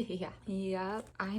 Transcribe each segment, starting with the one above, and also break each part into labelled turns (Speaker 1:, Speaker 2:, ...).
Speaker 1: Yep. I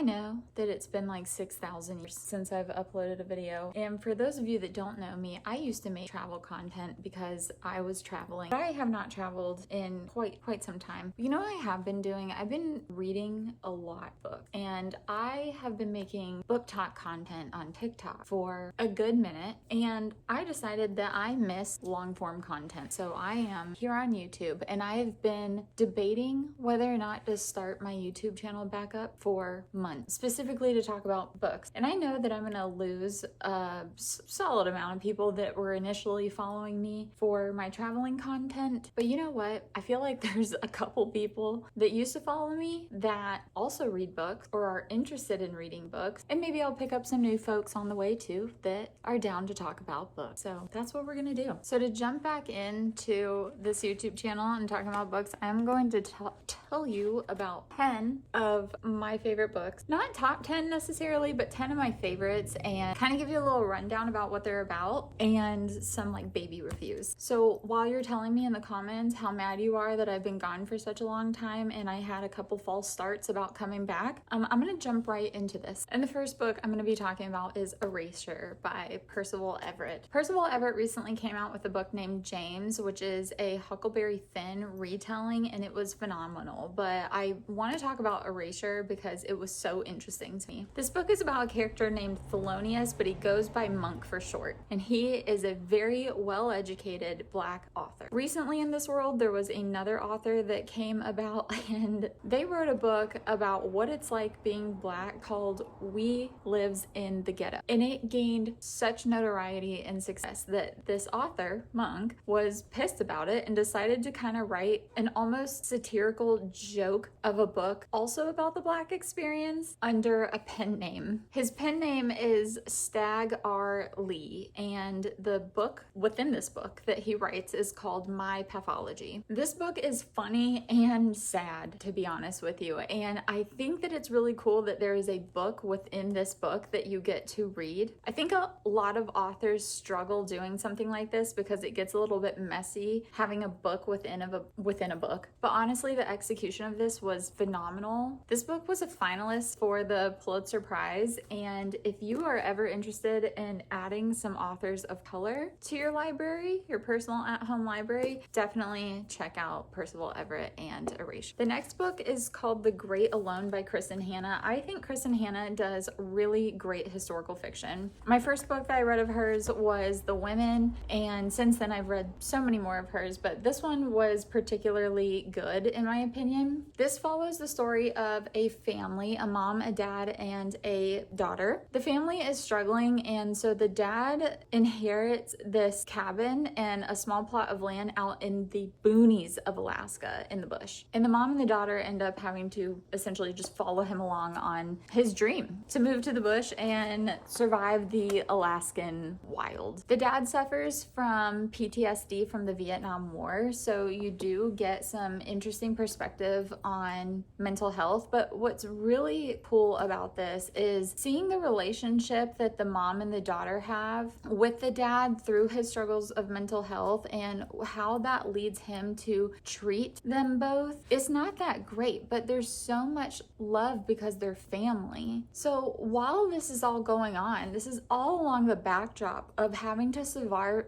Speaker 1: know that it's been like 6,000 years since I've uploaded a video. And for those of you that don't know me, I used to make travel content because I was traveling. I have not traveled in quite some time. You know what I have been doing? I've been reading a lot of books, and I have been making book talk content on TikTok for a good minute, and I decided that I miss long form content. So I am here on YouTube, and I have been debating whether or not to start my YouTube channel back up for months, specifically to talk about books. And I know that I'm gonna lose a solid amount of people that were initially following me for my traveling content, but you know what? I feel like there's a couple people that used to follow me that also read books or are interested in reading books, and maybe I'll pick up some new folks on the way too that are down to talk about books. So that's what we're gonna do. So to jump back into this YouTube channel and talking about books, I'm going to tell you about 10 of my favorite books. Not top 10 necessarily, but 10 of my favorites, and kind of give you a little rundown about what they're about and some like baby reviews. So while you're telling me in the comments how mad you are that I've been gone for such a long time and I had a couple false starts about coming back, I'm gonna jump right into this. And the first book I'm gonna be talking about is Erasure by Percival Everette. Percival Everette recently came out with a book named James, which is a Huckleberry Finn retelling, and it was phenomenal. But I want to talk about Erasure because it was so interesting to me. This book is about a character named Thelonious, but he goes by Monk for short, and he is a very well-educated Black author. Recently in this world, there was another author that came about, and they wrote a book about what it's like being Black called We Lives in the Ghetto. And it gained such notoriety and success that this author, Monk, was pissed about it and decided to kind of write an almost satirical joke of a book also about the Black experience under a pen name. His pen name is Stag R. Lee, and the book within this book that he writes is called My Pathology. This book is funny and sad, to be honest with you, and I think that it's really cool that there is a book within this book that you get to read. I think a lot of authors struggle doing something like this because it gets a little bit messy having a book within a book. But honestly, the execution of this was phenomenal. This book was a finalist for the Pulitzer Prize, and if you are ever interested in adding some authors of color to your library, your personal at-home library, definitely check out Percival Everette and Erasure. The next book is called The Great Alone by Kristin Hannah. I think Kristin Hannah does really great historical fiction. My first book that I read of hers was The Women, and since then I've read so many more of hers, but this one was particularly good in my opinion. This follows the story of a family, a mom, a dad, and a daughter. The family is struggling, and so the dad inherits this cabin and a small plot of land out in the boonies of Alaska in the bush. And the mom and the daughter end up having to essentially just follow him along on his dream to move to the bush and survive the Alaskan wild. The dad suffers from PTSD from the Vietnam War, so you do get some interesting perspective on mental health. But what's really cool about this is seeing the relationship that the mom and the daughter have with the dad through his struggles of mental health and how that leads him to treat them both. It's not that great, but there's so much love because they're family. So while this is all going on, this is all along the backdrop of having to survive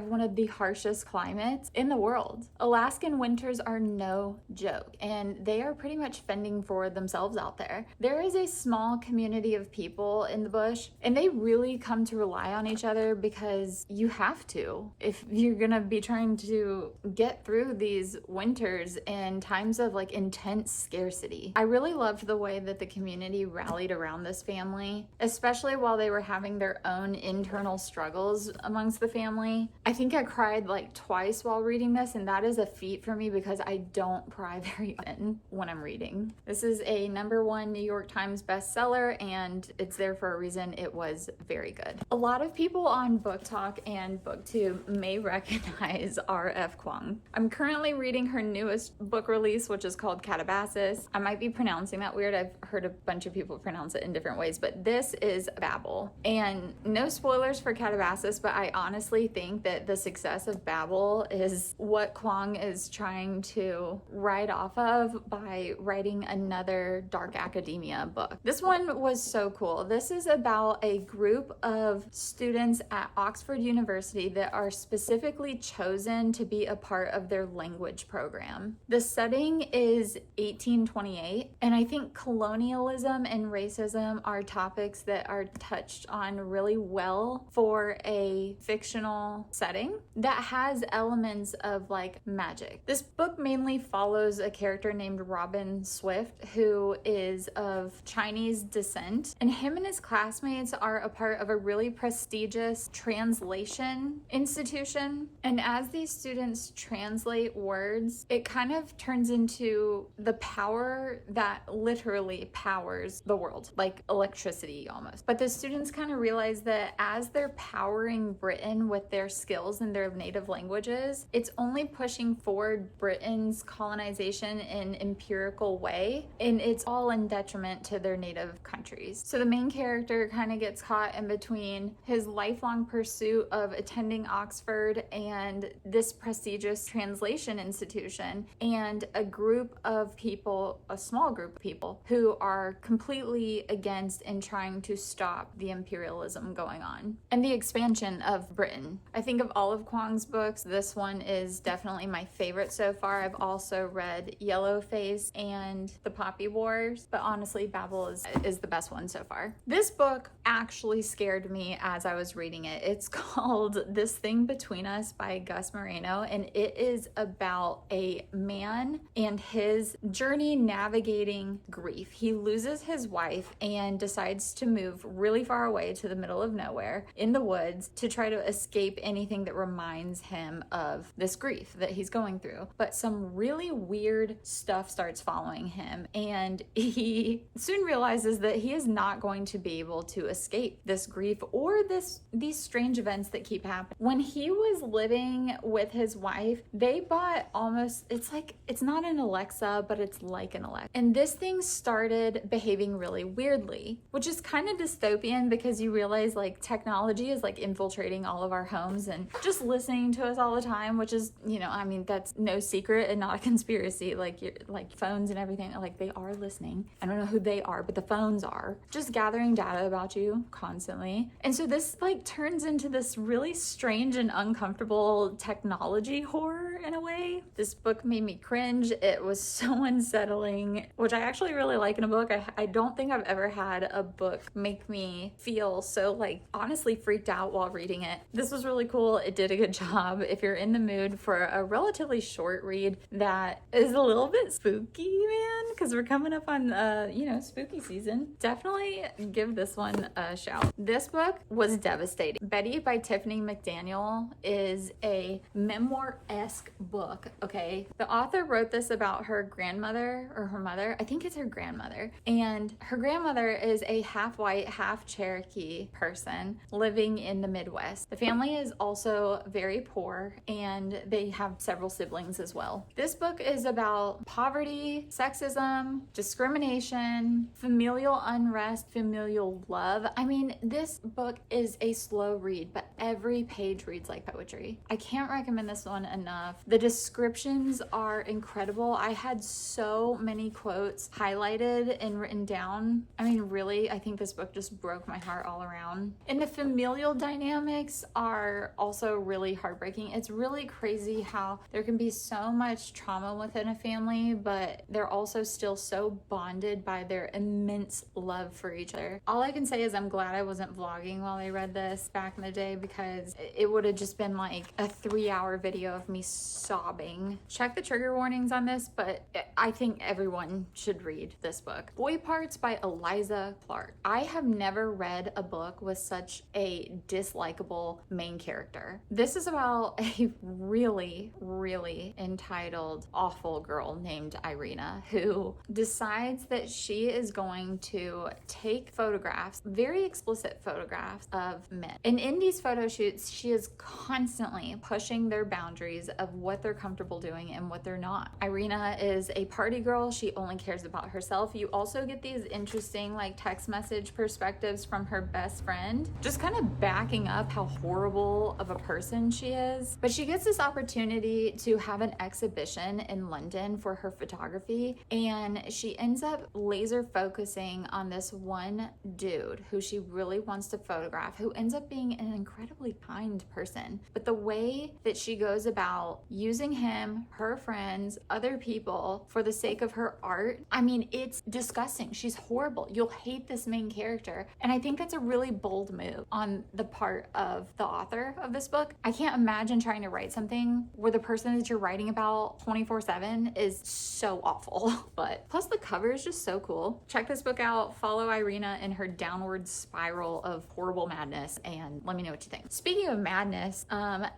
Speaker 1: one of the harshest climates in the world. Alaskan winters are no joke, and they are pretty much fending for themselves out there. There is a small community of people in the bush, and they really come to rely on each other because you have to if you're gonna be trying to get through these winters in times of like intense scarcity. I really loved the way that the community rallied around this family, especially while they were having their own internal struggles amongst the family. I think I cried like twice while reading this, and that is a feat for me because I don't cry very often when I'm reading. This is a #1 New York Times bestseller, and it's there for a reason. It was very good. A lot of people on Book Talk and BookTube may recognize R.F. Kuang. I'm currently reading her newest book release, which is called Catabasis. I might be pronouncing that weird. I've heard a bunch of people pronounce it in different ways, but this is Babel. And no spoilers for Catabasis, but I honestly think that the success of Babel is what Kuang is trying to write ride off of by writing another dark academia book. This one was so cool. This is about a group of students at Oxford University that are specifically chosen to be a part of their language program. The setting is 1828, and I think colonialism and racism are topics that are touched on really well for a fictional setting that has elements of like magic. This book mainly follows a character named Robin Swift, who is of Chinese descent, and him and his classmates are a part of a really prestigious translation institution. And as these students translate words, it kind of turns into the power that literally powers the world, like electricity almost. But the students kind of realize that as they're powering Britain with their skills in their native languages, it's only pushing forward Britain's colonization in empirical way, and it's all in detriment to their native countries. So the main character kind of gets caught in between his lifelong pursuit of attending Oxford and this prestigious translation institution, and a group of people, a small group of people, who are completely against and trying to stop the imperialism going on and the expansion of Britain. I think of all of Kuang's books, this one is definitely my favorite so far. I've also read Yellowface and The Poppy Wars, but honestly, Babel is the best one so far. This book actually scared me as I was reading it. It's called This Thing Between Us by Gus Moreno, and it is about a man and his journey navigating grief. He loses his wife and decides to move really far away to the middle of nowhere in the woods to try to escape anything that reminds him of this grief that he's going through. But some really weird stuff starts following him, and he soon realizes that he is not going to be able to escape this grief or these strange events that keep happening. When he was living with his wife, they bought it's not an Alexa, but it's like an Alexa. And this thing started behaving really weirdly, which is kind of dystopian because you realize like technology is like infiltrating all of our homes and just listening to us all the time, which is, I mean, that's no secret and not a conspiracy. Like phones and everything, like they are listening. I don't know who they are, but the phones are just gathering data about you constantly. And so this like turns into this really strange and uncomfortable technology horror in a way. This book made me cringe. It was so unsettling, which I actually really like in a book. I don't think I've ever had a book make me feel so like honestly freaked out while reading it. This was really cool. It did a good job. If you're in the mood for a relatively short read that is a little bit spooky, man, because we're coming up on spooky season, definitely give this one a shout. This book was devastating. Betty by Tiffany McDaniel is a memoir-esque book, okay? The author wrote this about her grandmother or her mother. I think it's her grandmother. And her grandmother is a half white, half Cherokee person living in the Midwest. The family is also very poor and they have several siblings as well. This book is about poverty, sexism, discrimination, familial unrest, familial love. I mean, this book is a slow read, but every page reads like poetry. I can't recommend this one enough. The descriptions are incredible. I had so many quotes highlighted and written down. I mean, really, I think this book just broke my heart all around. And the familial dynamics are also really heartbreaking. It's really crazy how there can be so much trauma within a family, but they're also still so bonded by their immense love for each other. All I can say is I'm glad I wasn't vlogging while I read this back in the day, because it would have just been like a 3-hour video of me sobbing. Check the trigger warnings on this, but I think everyone should read this book. Boy Parts by Eliza Clark. I have never read a book with such a dislikable main character. This is about a really, really entitled, awful girl named Irina who decides that she is going to take photographs, very explicit photographs of men. And in these photo shoots, she is constantly pushing their boundaries of what they're comfortable doing and what they're not. Irina is a party girl. She only cares about herself. You also get these interesting like text message perspectives from her best friend, just kind of backing up how horrible of a person she is. But she gets this opportunity to have an exhibition in in London for her photography, and she ends up laser focusing on this one dude who she really wants to photograph, who ends up being an incredibly kind person. But the way that she goes about using him, her friends, other people for the sake of her art, I mean, it's disgusting. She's horrible. You'll hate this main character. And I think that's a really bold move on the part of the author of this book. I can't imagine trying to write something where the person that you're writing about 24/7 is so awful. But plus the cover is just so cool. Check this book out. Follow Irina in her downward spiral of horrible madness and let me know what you think. Speaking of madness,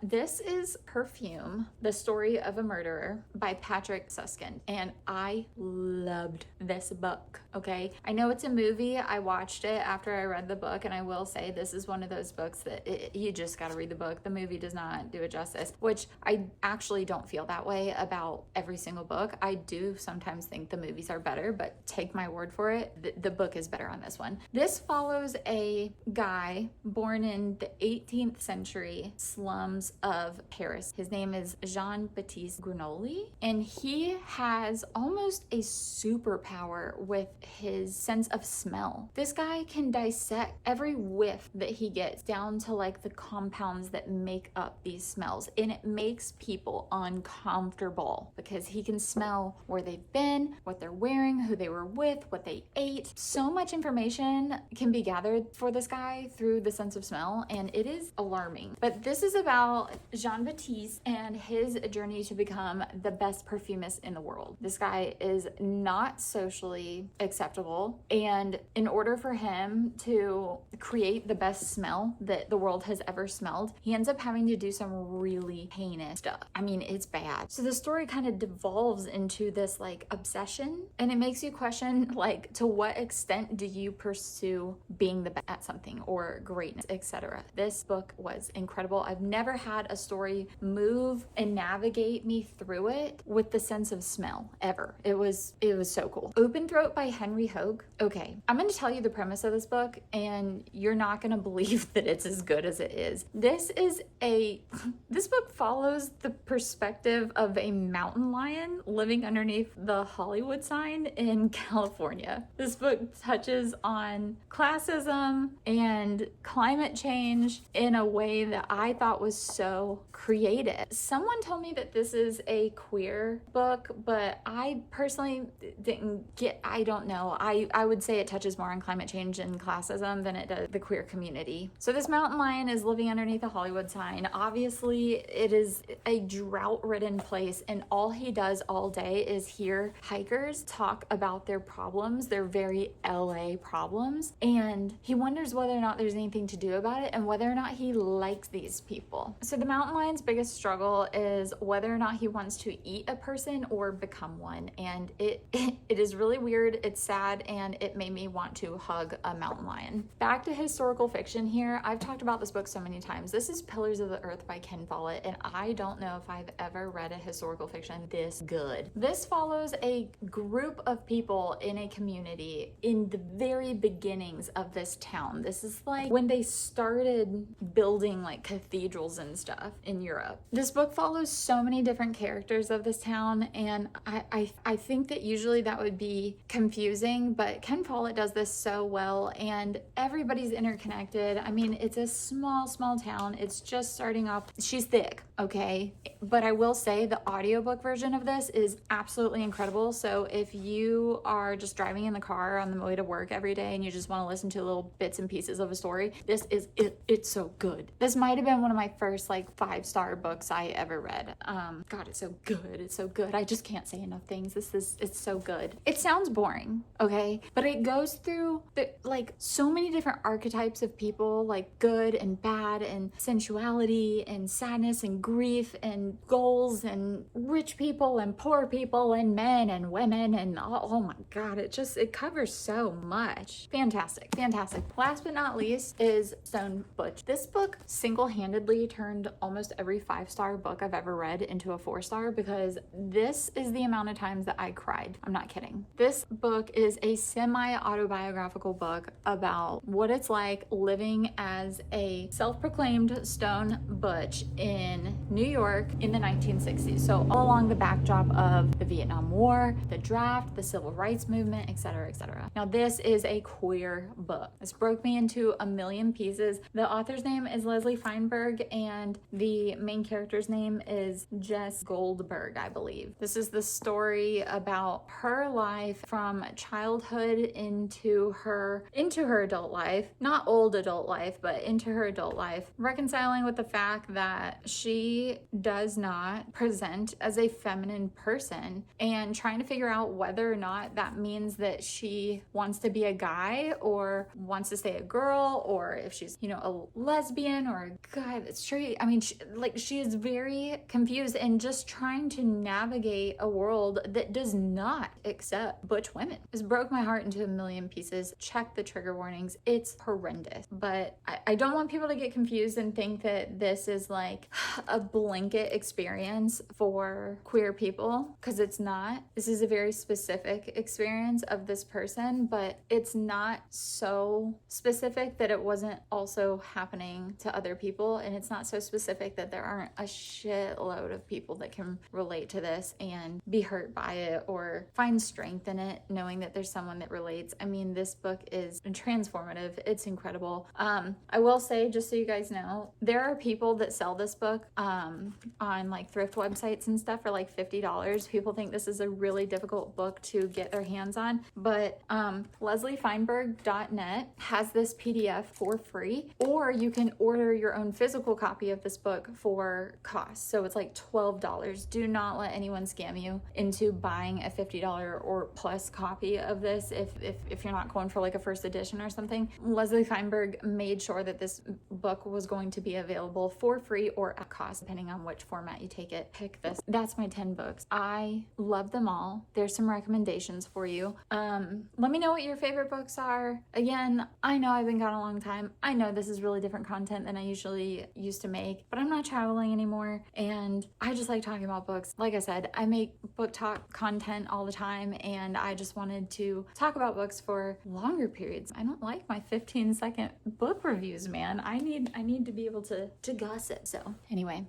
Speaker 1: this is Perfume, the story of a murderer by Patrick Suskind, and I loved this book. Okay, I know it's a movie. I watched it after I read the book, and I will say this is one of those books that you just got to read the book. The movie does not do it justice, which I actually don't feel that way about every single book. I do sometimes think the movies are better, but take my word for it, the book is better on this one. This follows a guy born in the 18th century slums of Paris. His name is Jean-Baptiste Grenouille, and he has almost a superpower with his sense of smell. This guy can dissect every whiff that he gets down to like the compounds that make up these smells, and it makes people uncomfortable because he can smell where they've been, what they're wearing, who they were with, what they ate. So much information can be gathered for this guy through the sense of smell, and it is alarming. But this is about Jean-Baptiste and his journey to become the best perfumist in the world. This guy is not socially acceptable, and in order for him to create the best smell that the world has ever smelled, he ends up having to do some really heinous stuff. I mean, it's bad. So the story kind of devolves into this like obsession, and it makes you question like, to what extent do you pursue being the best at something or greatness, etc. This book was incredible. I've never had a story move and navigate me through it with the sense of smell ever. It was so cool. Open Throat by Henry Hoke. Okay, I'm going to tell you the premise of this book, and you're not going to believe that it's as good as it is. This book follows the perspective of a mountain lion living underneath the Hollywood sign in California. This book touches on classism and climate change in a way that I thought was so creative. Someone told me that this is a queer book, but I personally didn't get, I don't know. I would say it touches more on climate change and classism than it does the queer community. So this mountain lion is living underneath a Hollywood sign. Obviously, it is a drought-ridden place, and all he does all day is hear hikers talk about their problems, their very LA problems, and he wonders whether or not there's anything to do about it and whether or not he likes these people. So the mountain lion's biggest struggle is whether or not he wants to eat a person or become one, and it is really weird, it's sad, and it made me want to hug a mountain lion. Back to historical fiction here. I've talked about this book so many times. This is Pillars of the Earth by Ken Follet, and I don't know if I've ever read a historical fiction this good. This follows a group of people in a community in the very beginnings of this town. This is like when they started building like cathedrals and stuff in Europe. This book follows so many different characters of this town, and I think that usually that would be confusing, but Ken Follett does this so well, and everybody's interconnected. I mean, it's a small town. It's just starting off. She's thick, okay? But I will say the audiobook version of this is absolutely incredible. So if you are just driving in the car on the way to work every day and you just want to listen to little bits and pieces of a story, this is it. It's so good. This might have been one of my first like 5-star books I ever read. God, it's so good. It's so good. I just can't say enough things. It's so good. It sounds boring, okay? But it goes through like so many different archetypes of people, like good and bad and sensuality and sadness and grief and goals and rich people and poor people and men and women and oh my God, it covers so much. Fantastic. Last but not least is Stone Butch. This book single-handedly turned almost every 5-star book I've ever read into a 4-star because this is the amount of times that I cried. I'm not kidding. This book is a semi-autobiographical book about what it's like living as a self-proclaimed stone butch in New York in the 1960s. So all along the backdrop of the Vietnam War, the draft, the civil rights movement, etc., etc. Now, this is a queer book. This broke me into a million pieces. The author's name is Leslie Feinberg, and the main character's name is Jess Goldberg, I believe. This is the story about her life from childhood into her adult life, not old adult life, but into her adult life, reconciling with the fact that she does not present as a feminine person, and trying to figure out whether or not that means that she wants to be a guy or wants to stay a girl, or if she's, you know, a lesbian or a guy that's straight. I mean, she is very confused and just trying to navigate a world that does not accept butch women. This broke my heart into a million pieces. Check the trigger warnings. It's horrendous. But I don't want people to get confused and think that this is like a blanket experience for queer people, because it's not. This is a very specific experience of this person, but it's not so specific that it wasn't also happening to other people, and it's not so specific that there aren't a shitload of people that can relate to this and be hurt by it or find strength in it, knowing that there's someone that relates. I mean, this book is transformative. It's incredible. I will say, just so you guys know, there are people that sell this book on like thrift websites and stuff for like $50. People think this is a really difficult book to get their hands on, but lesliefeinberg.net has this PDF for free, or you can order your own physical copy of this book for cost. So it's like $12. Do not let anyone scam you into buying a $50 or plus copy of this if you're not going for like a first edition or something. Leslie Feinberg made sure that this book was going to be available for free or at cost, depending on which format you take it. Pick this. That's my 10 books. I love them all. There's some recommendations for you. Let me know what your favorite books are. Again, I know I've been gone a long time. I know this is really different content than I usually used to make, but I'm not traveling anymore, and I just like talking about books. Like I said, I make book talk content all the time, and I just wanted to talk about books for longer periods. I don't like my 15-second book reviews, man. I need to be able to gossip. So anyway,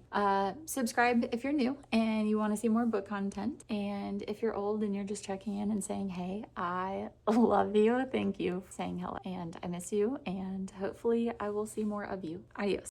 Speaker 1: subscribe if you're new and you want to see more book content, and if you're old and you're just checking in and saying, hey, I love you, thank you for saying hello, and I miss you, and hopefully I will see more of you. Adios.